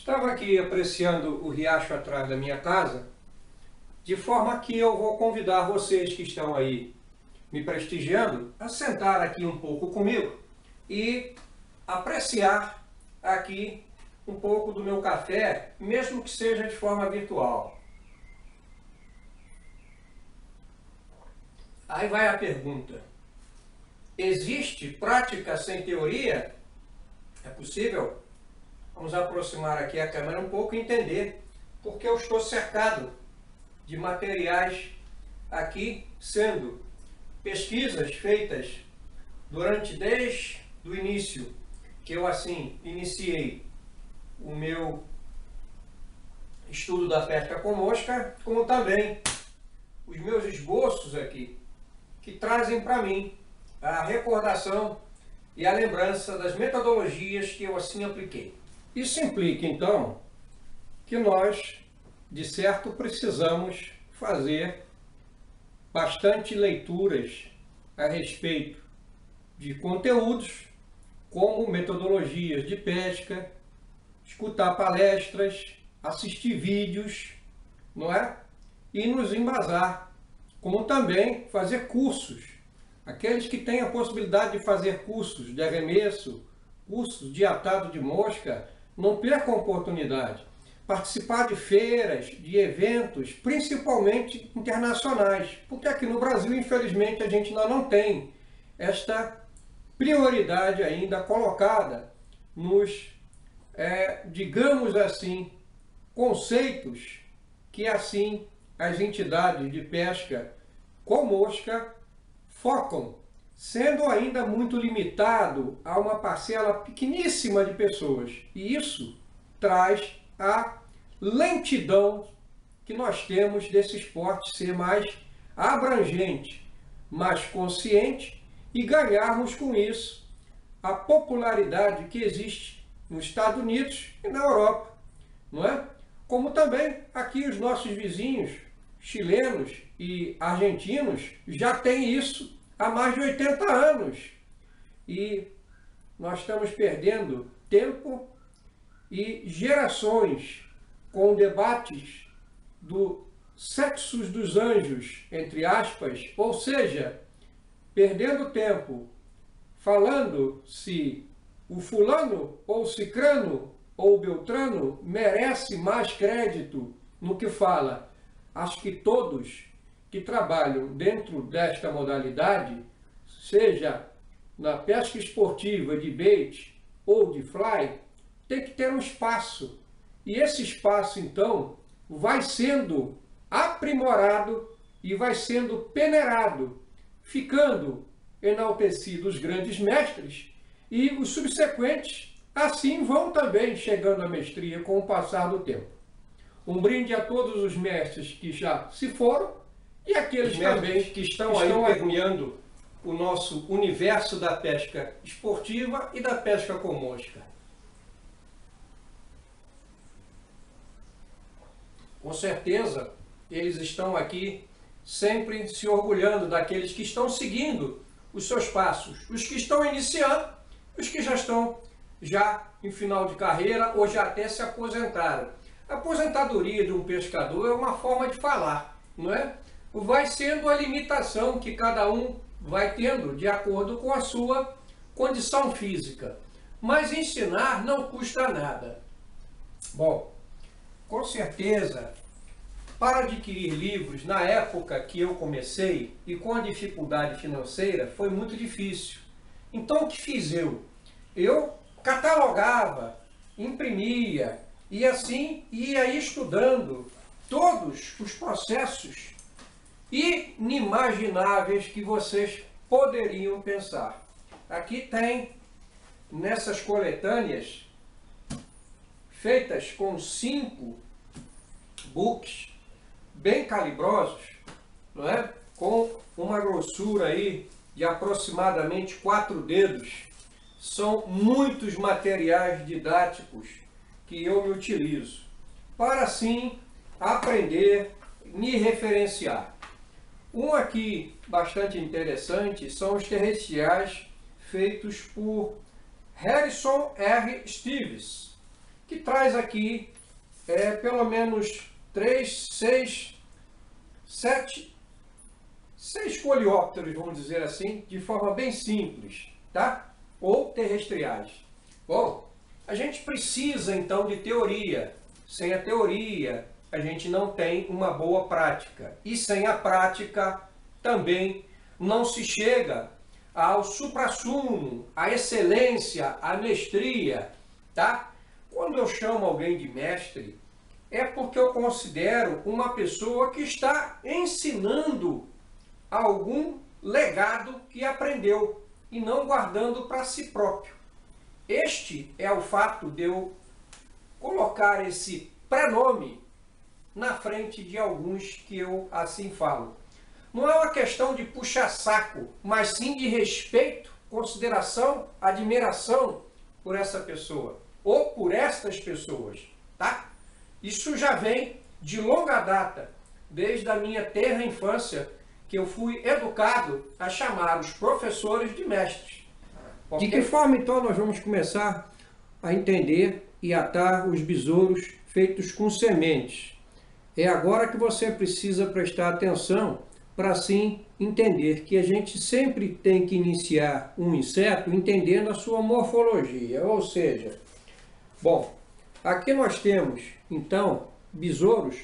Estava aqui apreciando o riacho atrás da minha casa, de forma que eu vou convidar vocês que estão aí me prestigiando a sentar aqui um pouco comigo e apreciar aqui um pouco do meu café, mesmo que seja de forma virtual. Aí vai a pergunta: existe prática sem teoria? É possível? Vamos aproximar aqui a câmera um pouco e entender porque eu estou cercado de materiais aqui, sendo pesquisas feitas desde o início, que eu assim iniciei o meu estudo da pesca com mosca, como também os meus esboços aqui, que trazem para mim a recordação e a lembrança das metodologias que eu assim apliquei. Isso implica, então, que nós, de certo, precisamos fazer bastante leituras a respeito de conteúdos, como metodologias de pesca, escutar palestras, assistir vídeos, não é? E nos embasar, como também fazer cursos. Aqueles que têm a possibilidade de fazer cursos de arremesso, cursos de atado de mosca, não percam a oportunidade. Participar de feiras, de eventos, principalmente internacionais, porque aqui no Brasil, infelizmente, a gente ainda não tem esta prioridade ainda colocada nos, digamos assim, conceitos que assim as entidades de pesca com mosca focam, sendo ainda muito limitado a uma parcela pequeníssima de pessoas. E isso traz a lentidão que nós temos desse esporte ser mais abrangente, mais consciente e ganharmos com isso a popularidade que existe nos Estados Unidos e na Europa, não é? Como também aqui os nossos vizinhos chilenos e argentinos já têm isso há mais de 80 anos. E nós estamos perdendo tempo e gerações com debates do sexos dos anjos, entre aspas, ou seja, perdendo tempo falando se o fulano ou cicrano ou beltrano merece mais crédito no que fala. Acho que todos que trabalham dentro desta modalidade, seja na pesca esportiva de bait ou de fly, tem que ter um espaço. E esse espaço, então, vai sendo aprimorado e vai sendo peneirado, ficando enaltecidos os grandes mestres e os subsequentes, assim vão também chegando à mestria com o passar do tempo. Um brinde a todos os mestres que já se foram e aqueles também que estão aí permeando o nosso universo da pesca esportiva e da pesca com mosca. Com certeza, eles estão aqui sempre se orgulhando daqueles que estão seguindo os seus passos, os que estão iniciando, os que já estão em final de carreira ou já até se aposentaram. A aposentadoria de um pescador é uma forma de falar, não é? Vai sendo a limitação que cada um vai tendo de acordo com a sua condição física. Mas ensinar não custa nada. Bom, com certeza, para adquirir livros, na época que eu comecei e com a dificuldade financeira, foi muito difícil. Então o que fiz eu? Eu catalogava, imprimia e assim ia estudando todos os processos inimagináveis que vocês poderiam pensar. Aqui tem, nessas coletâneas, feitas com 5 books bem calibrosos, não é? Com uma grossura aí de aproximadamente 4 dedos. São muitos materiais didáticos que eu me utilizo para assim aprender, me referenciar. Um aqui bastante interessante são os terrestriais feitos por Harrison R. Stevens. que traz aqui pelo menos 6 coleópteros, vamos dizer assim, de forma bem simples, tá? Ou terrestriais. Bom, a gente precisa então de teoria. Sem a teoria, a gente não tem uma boa prática. E sem a prática, também não se chega ao suprassumo, à excelência, à mestria, tá? Quando eu chamo alguém de mestre, é porque eu considero uma pessoa que está ensinando algum legado que aprendeu e não guardando para si próprio. Este é o fato de eu colocar esse prenome na frente de alguns que eu assim falo. Não é uma questão de puxa-saco, mas sim de respeito, consideração, admiração por essa pessoa ou por estas pessoas, tá? Isso já vem de longa data, desde a minha tenra infância, que eu fui educado a chamar os professores de mestres. De que forma então nós vamos começar a entender e atar os besouros feitos com sementes? É agora que você precisa prestar atenção para assim entender que a gente sempre tem que iniciar um inseto entendendo a sua morfologia, ou seja, bom, aqui nós temos então besouros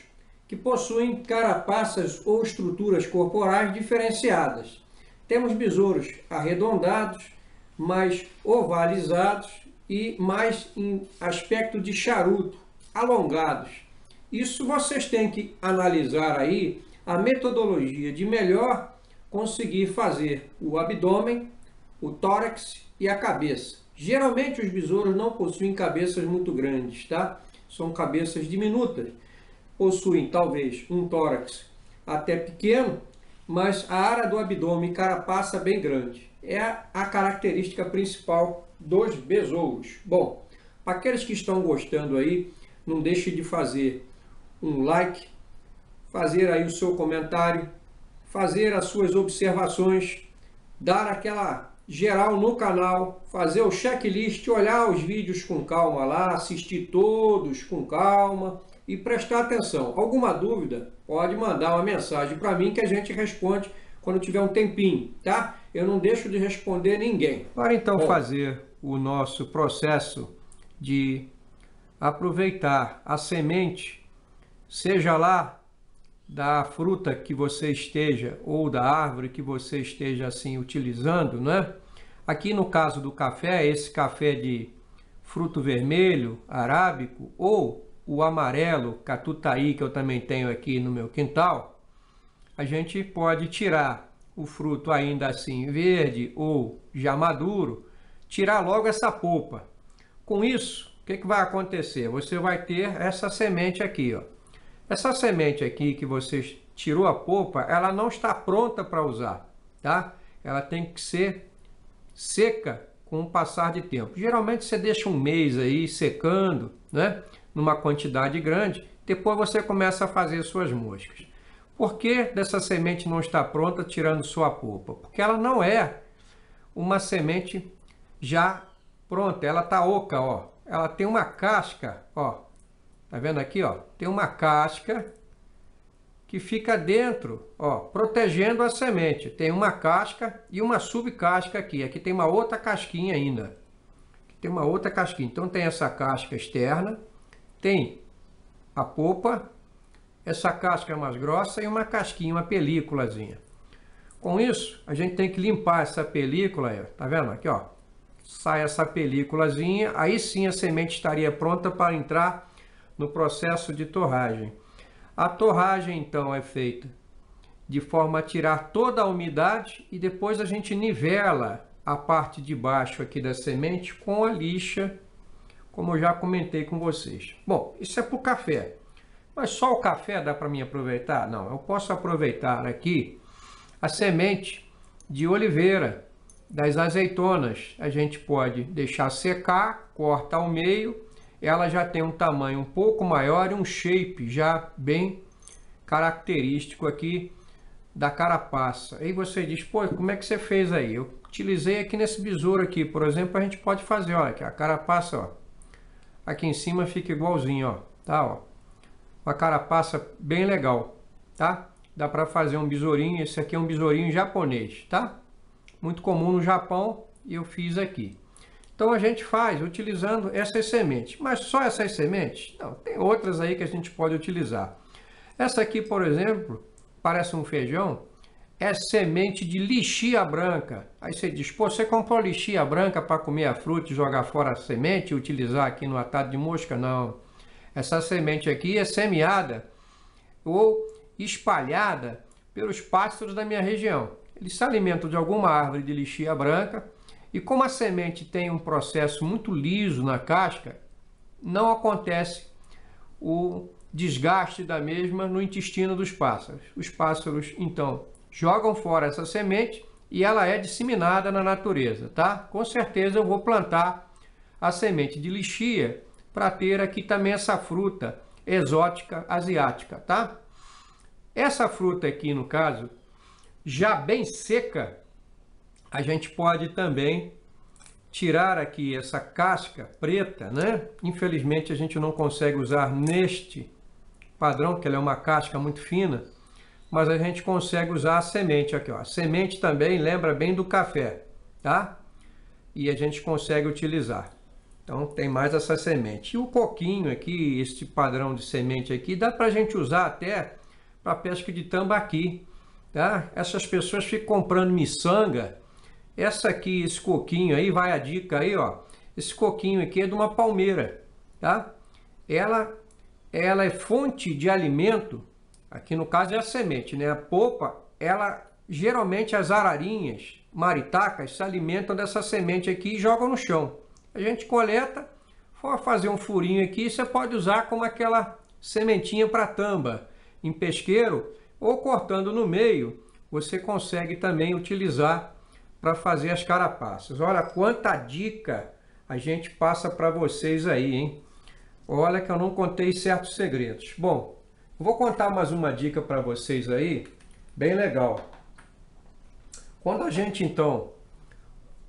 que possuem carapaças ou estruturas corporais diferenciadas. Temos besouros arredondados, mais ovalizados e mais em aspecto de charuto, alongados. Isso vocês têm que analisar aí a metodologia de melhor conseguir fazer o abdômen, o tórax e a cabeça. Geralmente os besouros não possuem cabeças muito grandes, tá? São cabeças diminutas. Possuem talvez um tórax até pequeno, mas a área do abdômen e carapaça bem grande. É a característica principal dos besouros. Bom, para aqueles que estão gostando aí, não deixe de fazer um like, fazer aí o seu comentário, fazer as suas observações, dar aquela geral no canal, fazer o checklist, olhar os vídeos com calma lá, assistir todos com calma e prestar atenção. Alguma dúvida, pode mandar uma mensagem para mim que a gente responde quando tiver um tempinho, tá? Eu não deixo de responder ninguém. Para então fazer o nosso processo de aproveitar a semente, seja lá da fruta que você esteja ou da árvore que você esteja assim utilizando, né? Aqui no caso do café, esse café de fruto vermelho, arábico, ou o amarelo, catutaí, que eu também tenho aqui no meu quintal, a gente pode tirar o fruto ainda assim verde ou já maduro, tirar logo essa polpa. Com isso, o que vai acontecer? Você vai ter essa semente aqui, ó. Essa semente aqui que você tirou a polpa, ela não está pronta para usar, tá? Ela tem que ser seca com o passar de tempo. Geralmente você deixa um mês aí secando, né? Numa quantidade grande, depois você começa a fazer suas moscas. Por que dessa semente não está pronta tirando sua polpa? Porque ela não é uma semente já pronta, ela está oca, ó. Ela tem uma casca, ó. Tá vendo aqui, ó? Tem uma casca que fica dentro, ó, protegendo a semente. Tem uma casca e uma subcasca aqui. Aqui tem uma outra casquinha ainda. Aqui tem uma outra casquinha. Então tem essa casca externa, tem a polpa, essa casca mais grossa e uma casquinha, uma películazinha. Com isso, a gente tem que limpar essa película, ó. Tá vendo aqui, ó? Sai essa películazinha, aí sim a semente estaria pronta para entrar no processo de torragem. A torragem, então, é feita de forma a tirar toda a umidade e depois a gente nivela a parte de baixo aqui da semente com a lixa, como eu já comentei com vocês. Bom, isso é para o café. Mas só o café dá para mim aproveitar? Não, eu posso aproveitar aqui a semente de oliveira, das azeitonas. A gente pode deixar secar, corta ao meio. Ela já tem um tamanho um pouco maior e um shape já bem característico aqui da carapaça. Aí você diz, pô, como é que você fez aí? Eu utilizei aqui nesse besouro aqui, por exemplo, a gente pode fazer, olha aqui, a carapaça, ó. aqui em cima fica igualzinho, ó, tá, ó. Uma carapaça bem legal, tá? Dá para fazer um besourinho, esse aqui é um besourinho japonês, tá? Muito comum no Japão e eu fiz aqui. Então a gente faz utilizando essas sementes, mas só essas sementes? Não, tem outras aí que a gente pode utilizar. Essa aqui, por exemplo, parece um feijão, é semente de lixia branca. Aí você diz, pô, você comprou lixia branca para comer a fruta e jogar fora a semente e utilizar aqui no atado de mosca? Não. Essa semente aqui é semeada ou espalhada pelos pássaros da minha região. Eles se alimentam de alguma árvore de lixia branca e como a semente tem um processo muito liso na casca, não acontece o desgaste da mesma no intestino dos pássaros. Os pássaros, então, jogam fora essa semente e ela é disseminada na natureza, tá? Com certeza eu vou plantar a semente de lixia para ter aqui também essa fruta exótica asiática, tá? Essa fruta aqui, no caso, já bem seca, a gente pode também tirar aqui essa casca preta, né? Infelizmente a gente não consegue usar neste padrão, porque ela é uma casca muito fina, mas a gente consegue usar a semente aqui, ó. A semente também lembra bem do café, tá? E a gente consegue utilizar. Então tem mais essa semente. E o coquinho aqui, este padrão de semente aqui, dá para a gente usar até para pesca de tambaqui, tá? Essas pessoas ficam comprando miçanga. Essa aqui, esse coquinho aí, vai a dica aí, ó. Esse coquinho aqui é de uma palmeira, tá? Ela é fonte de alimento, aqui no caso é a semente, né? A polpa, ela, geralmente as ararinhas, maritacas, se alimentam dessa semente aqui e jogam no chão. A gente coleta, for fazer um furinho aqui, você pode usar como aquela sementinha para tamba em pesqueiro, ou cortando no meio, você consegue também utilizar para fazer as carapaças. Olha quanta dica a gente passa para vocês aí, hein? Olha que eu não contei certos segredos. Bom, vou contar mais uma dica para vocês aí, bem legal. Quando a gente então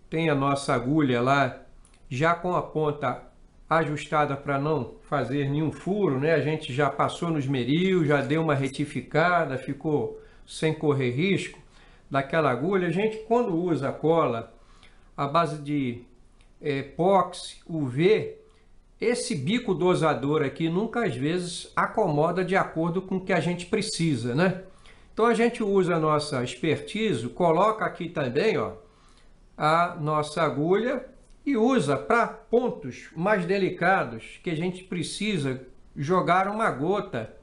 tem a nossa agulha lá, já com a ponta ajustada para não fazer nenhum furo, né? A gente já passou no esmeril, já deu uma retificada, ficou sem correr risco daquela agulha. A gente, quando usa cola à base de epóxi, UV, esse bico dosador aqui nunca às vezes acomoda de acordo com o que a gente precisa, né? Então a gente usa a nossa expertise, coloca aqui também, ó, a nossa agulha e usa para pontos mais delicados que a gente precisa jogar uma gota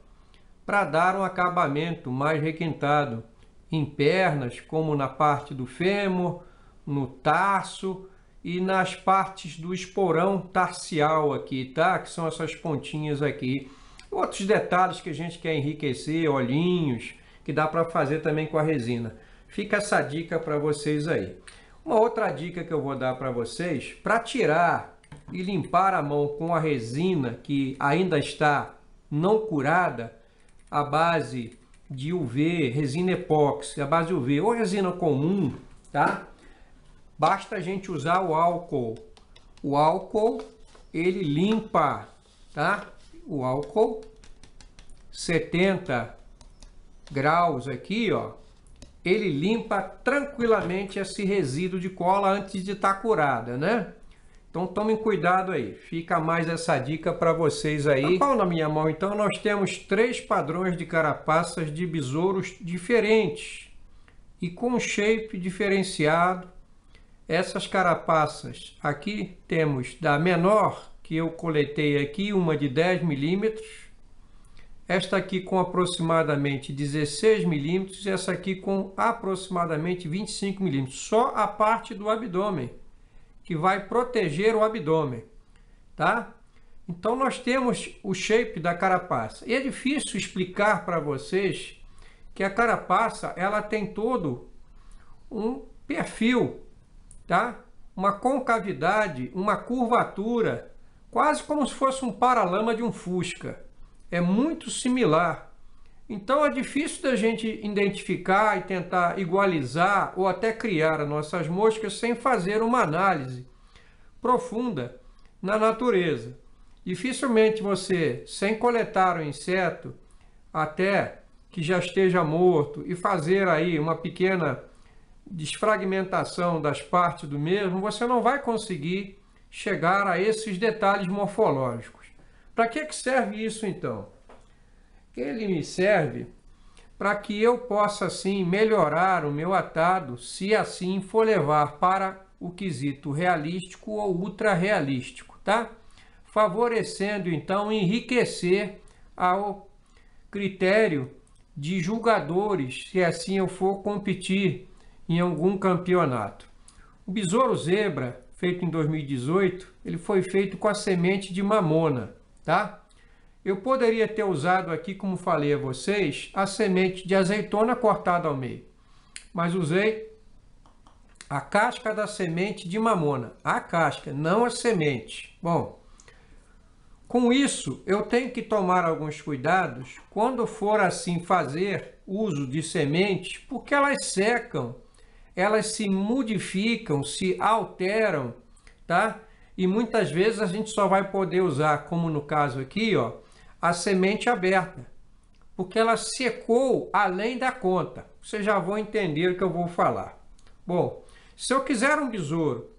para dar um acabamento mais requintado em pernas, como na parte do fêmur, no tarso e nas partes do esporão tarsial aqui, tá? Que são essas pontinhas aqui. Outros detalhes que a gente quer enriquecer, olhinhos, que dá para fazer também com a resina. Fica essa dica para vocês aí. Uma outra dica que eu vou dar para vocês, para tirar e limpar a mão com a resina que ainda está não curada, à base de UV, resina epóxi, à base de UV ou resina comum, tá? Basta a gente usar o álcool. O álcool, ele limpa, tá? O álcool, 70 graus aqui, ó, ele limpa tranquilamente esse resíduo de cola antes de estar curada, né? Então tomem cuidado aí, fica mais essa dica para vocês aí. Na minha mão, então, nós temos 3 padrões de carapaças de besouros diferentes e com um shape diferenciado. Essas carapaças, aqui temos da menor, que eu coletei aqui, uma de 10 milímetros, esta aqui com aproximadamente 16 milímetros e essa aqui com aproximadamente 25 milímetros, só a parte do abdômen, que vai proteger o abdômen, tá? Então nós temos o shape da carapaça. E é difícil explicar para vocês que a carapaça, ela tem todo um perfil, tá? Uma concavidade, uma curvatura, quase como se fosse um paralama de um Fusca. É muito similar. Então é difícil da gente identificar e tentar igualizar ou até criar as nossas moscas sem fazer uma análise profunda na natureza. Dificilmente você, sem coletar o inseto até que já esteja morto e fazer aí uma pequena desfragmentação das partes do mesmo, você não vai conseguir chegar a esses detalhes morfológicos. Para que serve isso então? Ele me serve para que eu possa assim melhorar o meu atado, se assim for levar para o quesito realístico ou ultra realístico, tá? Favorecendo então enriquecer ao critério de julgadores, se assim eu for competir em algum campeonato. O besouro zebra, feito em 2018, ele foi feito com a semente de mamona, tá? Eu poderia ter usado aqui, como falei a vocês, a semente de azeitona cortada ao meio, mas usei a casca da semente de mamona, a casca, não a semente. Bom, com isso eu tenho que tomar alguns cuidados quando for assim fazer uso de sementes, porque elas secam, elas se modificam, se alteram, tá? E muitas vezes a gente só vai poder usar, como no caso aqui, ó, a semente aberta, porque ela secou além da conta. Vocês já vão entender o que eu vou falar. Bom, se eu quiser um besouro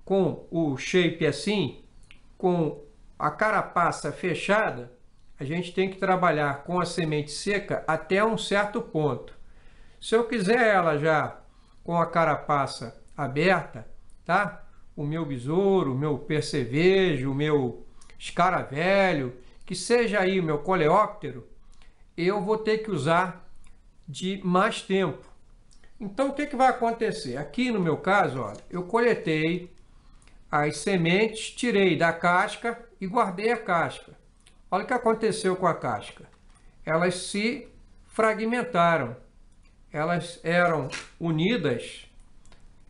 com o shape assim, com a carapaça fechada, a gente tem que trabalhar com a semente seca até um certo ponto. Se eu quiser ela já com a carapaça aberta, tá? O meu besouro, o meu percevejo, o meu escaravelho, que seja aí o meu coleóptero, eu vou ter que usar de mais tempo. Então o que vai acontecer? Aqui no meu caso, olha, eu coletei as sementes, tirei da casca e guardei a casca. Olha o que aconteceu com a casca. Elas se fragmentaram. Elas eram unidas,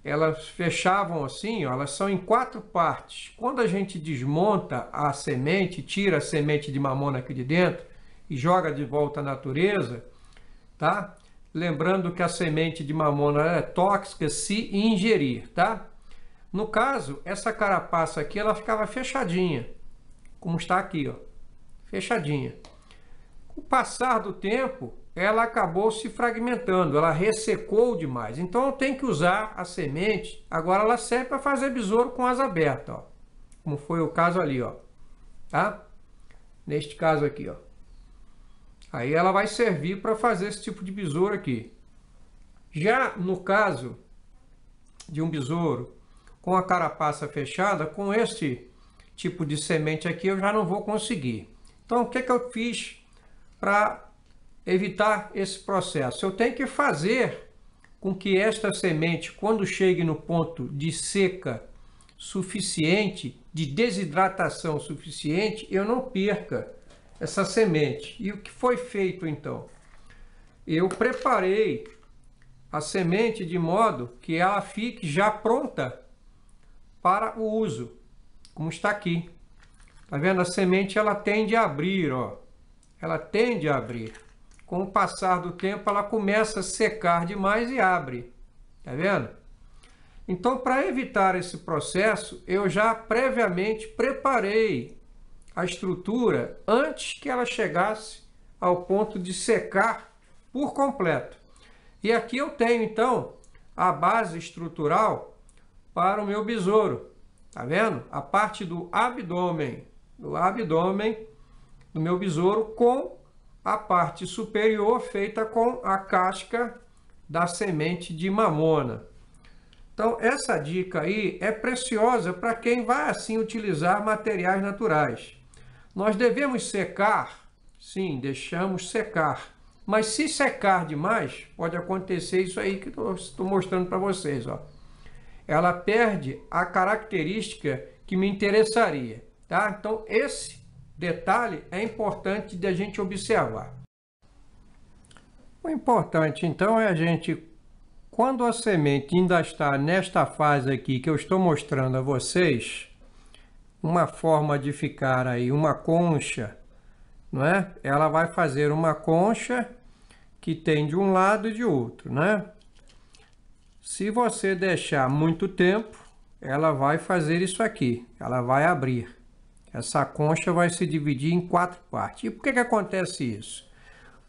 elas fechavam assim, ó, elas são em 4 partes. Quando a gente desmonta a semente, tira a semente de mamona aqui de dentro e joga de volta à natureza, tá? Lembrando que a semente de mamona é tóxica se ingerir, tá? No caso, essa carapaça aqui, ela ficava fechadinha, como está aqui, ó, fechadinha. Com o passar do tempo, ela acabou se fragmentando, ela ressecou demais. Então eu tenho que usar a semente, agora ela serve para fazer besouro com asa aberta, ó, como foi o caso ali, ó, tá? Neste caso aqui, ó. Aí ela vai servir para fazer esse tipo de besouro aqui. Já no caso de um besouro com a carapaça fechada, com este tipo de semente aqui eu já não vou conseguir. Então o que eu fiz para evitar esse processo? Eu tenho que fazer com que esta semente, quando chegue no ponto de seca suficiente, de desidratação suficiente, eu não perca essa semente. E o que foi feito então? Eu preparei a semente de modo que ela fique já pronta para o uso, como está aqui. Tá vendo? A semente ela tende a abrir, ó. Ela tende a abrir. Com o passar do tempo ela começa a secar demais e abre. Tá vendo? Então, para evitar esse processo, eu já previamente preparei a estrutura antes que ela chegasse ao ponto de secar por completo. E aqui eu tenho então a base estrutural para o meu besouro. Tá vendo? A parte do abdômen do meu besouro, com a parte superior feita com a casca da semente de mamona. Então essa dica aí é preciosa para quem vai assim utilizar materiais naturais. Nós devemos secar? Sim, deixamos secar. Mas se secar demais, pode acontecer isso aí que eu estou mostrando para vocês, ó. Ela perde a característica que me interessaria, tá? Então esse detalhe é importante de a gente observar. O importante então é a gente, quando a semente ainda está nesta fase aqui que eu estou mostrando a vocês, uma forma de ficar aí uma concha, não é? Ela vai fazer uma concha que tem de um lado e de outro, né? Se você deixar muito tempo, ela vai fazer isso aqui, ela vai abrir. Essa concha vai se dividir em 4 partes. E por que acontece isso?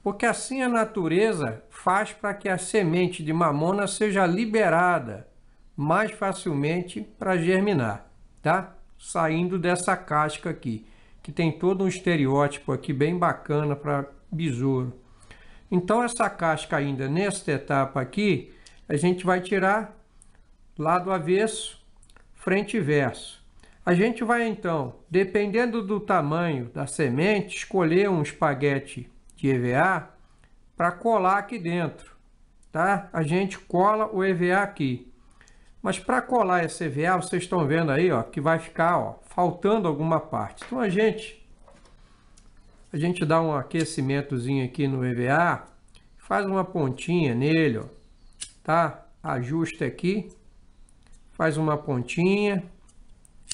Porque assim a natureza faz para que a semente de mamona seja liberada mais facilmente para germinar, tá? Saindo dessa casca aqui, que tem todo um estereótipo aqui bem bacana para besouro. Então essa casca ainda nesta etapa aqui, a gente vai tirar lado avesso, frente e verso. A gente vai então, dependendo do tamanho da semente, escolher um espaguete de EVA para colar aqui dentro, tá? A gente cola o EVA aqui. Mas para colar esse EVA, vocês estão vendo aí, ó, que vai ficar, ó, faltando alguma parte. Então a gente dá um aquecimentozinho aqui no EVA, faz uma pontinha nele, ó, tá? Ajusta aqui, faz uma pontinha,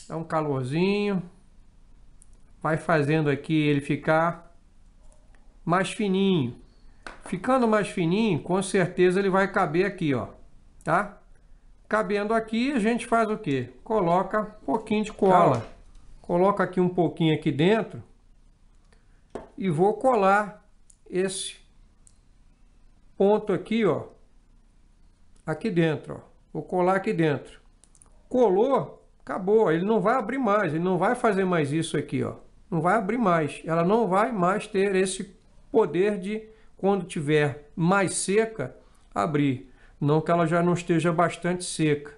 dá um calorzinho, vai fazendo aqui ele ficar mais fininho. Ficando mais fininho, com certeza ele vai caber aqui, ó, tá? Cabendo aqui, a gente faz o quê? Coloca um pouquinho de cola. Coloca aqui um pouquinho aqui dentro e vou colar esse ponto aqui, ó, aqui dentro, ó. Vou colar aqui dentro. Colou, acabou. Ele não vai abrir mais, ele não vai fazer mais isso aqui, ó. Não vai abrir mais. Ela não vai mais ter esse poder de, quando tiver mais seca, abrir. Não que ela já não esteja bastante seca.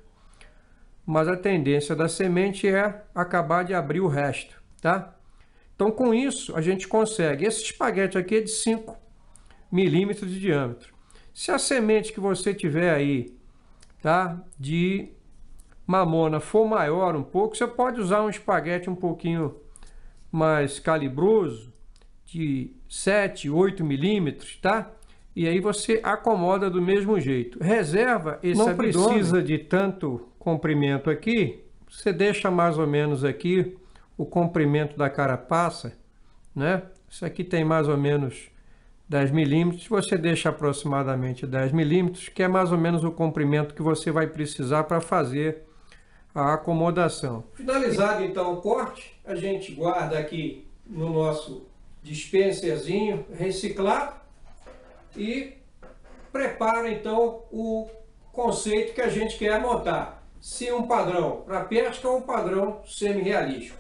Mas a tendência da semente é acabar de abrir o resto, tá? Então com isso a gente consegue. Esse espaguete aqui é de 5 milímetros de diâmetro. Se a semente que você tiver aí, tá, de mamona for maior um pouco, você pode usar um espaguete um pouquinho mais calibroso, de 7, 8 milímetros, tá? E aí você acomoda do mesmo jeito. Reserva esse abdômen. Não precisa de tanto comprimento aqui. Você deixa mais ou menos aqui o comprimento da carapaça, né? Isso aqui tem mais ou menos 10 milímetros. Você deixa aproximadamente 10 milímetros, que é mais ou menos o comprimento que você vai precisar para fazer a acomodação. Finalizado então o corte, a gente guarda aqui no nosso dispenserzinho reciclado e prepara então o conceito que a gente quer montar. Se um padrão para pesca ou um padrão semi-realístico.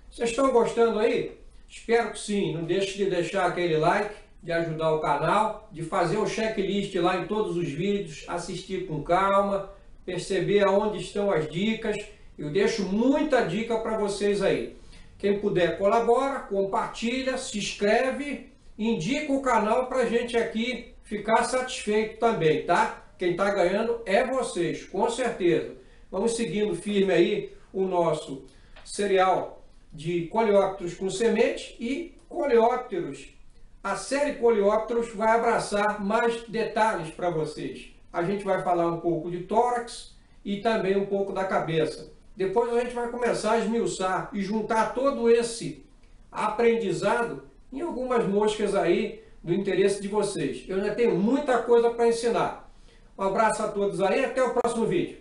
Vocês estão gostando aí? Espero que sim. Não deixe de deixar aquele like, de ajudar o canal, de fazer o checklist lá em todos os vídeos, assistir com calma, perceber aonde estão as dicas. Eu deixo muita dica para vocês aí. Quem puder colabora, compartilha, se inscreve, indica o canal para a gente aqui ficar satisfeito também, tá? Quem está ganhando é vocês, com certeza. Vamos seguindo firme aí o nosso cereal de coleópteros com semente e coleópteros. A série coleópteros vai abraçar mais detalhes para vocês. A gente vai falar um pouco de tórax e também um pouco da cabeça. Depois a gente vai começar a esmiuçar e juntar todo esse aprendizado em algumas moscas aí do interesse de vocês. Eu ainda tenho muita coisa para ensinar. Um abraço a todos aí e até o próximo vídeo.